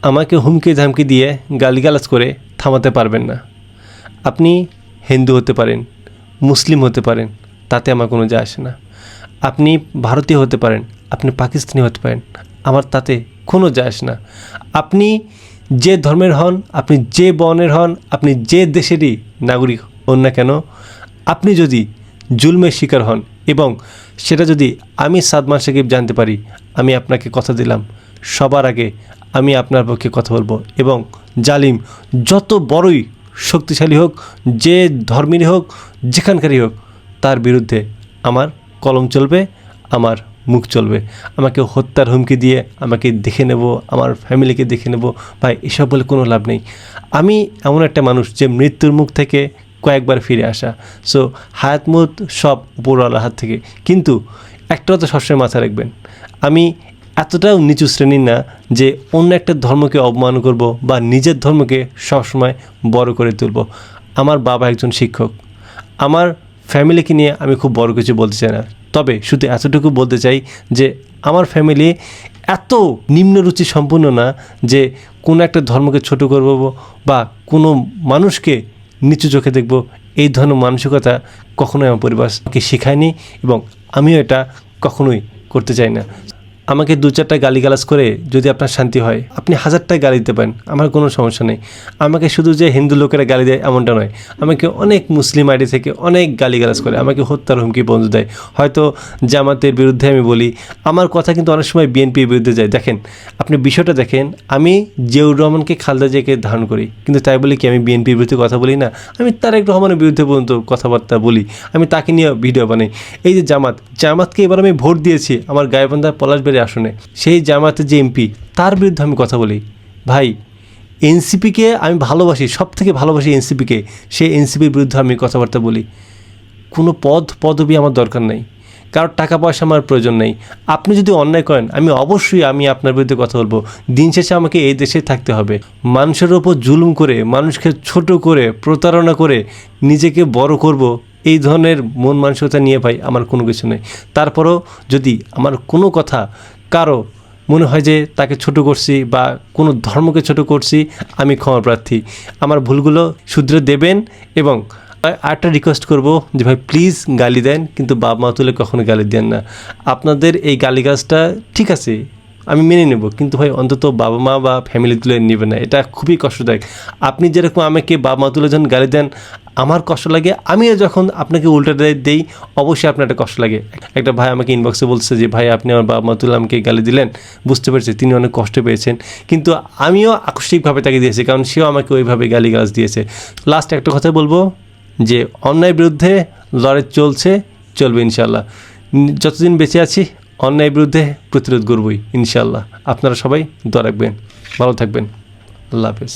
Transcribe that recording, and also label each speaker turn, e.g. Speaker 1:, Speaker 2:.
Speaker 1: আমাকে হুমকি ধামকি দিয়ে গালিগালাজ করে থামাতে পারবেন না। আপনি হিন্দু হতে পারেন, মুসলিম হতে পারেন, তাতে আমার কোনো যায় আসে না। আপনি ভারতীয় হতে পারেন, আপনি পাকিস্তানি হতে পারেন, আমার তাতে কোনো যায় আসে না। আপনি যে ধর্মের হন, আপনি যে বর্ণের হন, আপনি যে দেশেরই নাগরিক হন না কেন, আপনি যদি জুলমের শিকার হন এবং সেটা যদি আমি সাদমান সাকিব জানতে পারি, আমি আপনাকে কথা দিলাম সবার আগে আমি আপনার পক্ষে কথা বলবো। এবং জালিম যত বড়ই শক্তিশালী হোক, যে ধর্মেরই হোক, যেখানকারই হোক, তার বিরুদ্ধে আমার কলম চলবে, আমার মুখ চলবে। আমাকে হত্যার হুমকি দিয়ে আমাকে দেখে নেব, আমার ফ্যামিলিকে দেখে নেব, ভাই এসব বলে কোনো লাভ নেই। আমি এমন একটা মানুষ যে মৃত্যুর মুখ থেকে কয়েকবার ফিরে আসা। সো হায়াত মত সব উপরওয়ালার হাত থেকে। কিন্তু একটা তো সবসময় মাথায় রাখবেন, আমি এতটাও নিচু শ্রেণীর না যে অন্য একটা ধর্মকে অপমান করব বা নিজের ধর্মকে সবসময় বড় করে তুলব। আমার বাবা একজন শিক্ষক, আমার ফ্যামিলিকে নিয়ে আমি খুব বড় কিছু বলতে চাই না, তবে শুধু এতটুকু বলতে চাই যে আমার ফ্যামিলি এত নিম্নরুচি সম্পূর্ণ না যে কোনো একটা ধর্মকে ছোট করব বা কোনো মানুষকে নিচু চোখে দেখব। এই ধরনের মানসিকতা কখনোই আমার পরিবারকে শেখায়নি এবং আমিও এটা কখনোই করতে চাই না। আমাকে 2-4টা গালিগালাজ করে যদি আপনার শান্তি হয়, আপনি 1000টা গালি দিতে পারেন, আমার কোনো সমস্যা নেই। আমাকে শুধু যে হিন্দু লোকেরা গালি দেয় এমনটা নয়, আমাকে অনেক মুসলিম আইডি থেকে অনেক গালিগালাজ করে, আমাকে হত্যার হুমকি পর্যন্ত দেয়। হয়তো জামাতের বিরুদ্ধে আমি বলি, আমার কথা কিন্তু অনেক সময় বিএনপির বিরুদ্ধে যায়। দেখেন, আপনি বিষয়টা দেখেন, আমি জিয়াউর রহমানকে খালেদা জিয়াকে ধারণ করি, কিন্তু তাই বলে কি আমি বিএনপির বিরুদ্ধে কথা বলি না? আমি তারেক রহমানের বিরুদ্ধে পর্যন্ত কথাবার্তা বলি, আমি তাকে নিয়ে ভিডিও বানাই। এই যে জামাতকে এবার আমি ভোট দিয়েছি আমার গাইবান্ধা পলাশবাড়ি আসনে, সেই জামাতের যে এমপি তার বিরুদ্ধে আমি কথা বলি। ভাই, এনসিপিকে আমি ভালোবাসি, সব থেকে ভালোবাসি এনসিপিকে, সেই এনসিপির বিরুদ্ধে আমি কথাবার্তা বলি। কোনো পদবি আমার দরকার নেই, কারোর টাকা পয়সা আমার প্রয়োজন নেই। আপনি যদি অন্যায় করেন আমি আপনার বিরুদ্ধে কথা বলবো। দিন শেষে আমাকে এই দেশে থাকতে হবে। মানুষের ওপর জুলুম করে, মানুষকে ছোট করে, প্রতারণা করে নিজেকে বড় করব, এই ধরনের মন মানসিকতা নিয়ে ভাই আমার কোনো কিছু নেই। তারপরও যদি আমার কোনো কথা কারো মনে হয় যে তাকে ছোট করছি বা কোনো ধর্মকে ছোট করছি, আমি ক্ষমা প্রার্থী। আমার ভুলগুলো শুধরে দেবেন। এবং আরেকটা রিকোয়েস্ট করব যে ভাই প্লিজ গালি দেন, কিন্তু বাপ মা তুলে কখনো গালি দেন না। আপনাদের এই গালিগালাজটা ঠিক আছে, আমি মেনে নেব, কিন্তু ভাই অন্তত বাবা মা বা ফ্যামিলি তুলে নেবে না, এটা খুবই কষ্টদায়ক। আপনি যেরকম আমাকে বাবা মা তুলে যখন গালি দেন আমার কষ্ট লাগে, আমিও যখন আপনাকে উল্টা দেই অবশ্যই আপনার একটা কষ্ট লাগে। একটা ভাই আমাকে ইনবক্সে বলছে যে ভাই আপনি আমার বাবা মা তুলে আমাকে গালি দিলেন, বুঝতে পারছি তিনি অনেক কষ্ট পেয়েছেন, কিন্তু আমিও আকস্মিকভাবে তাকে দিয়েছি, কারণ সেও আমাকে ওইভাবে গালিগালাজ দিয়েছে। লাস্ট একটা কথা বলবো যে অন্যায়ের বিরুদ্ধে লড়াই চলবে ইনশাল্লাহ। যতদিন বেঁচে আছি অন্যায়ের বিরুদ্ধে প্রতিরোধ করবই ইনশাল্লাহ। আপনারা সবাই দোয়া রাখবেন, ভালো থাকবেন, আল্লাহ হাফেজ।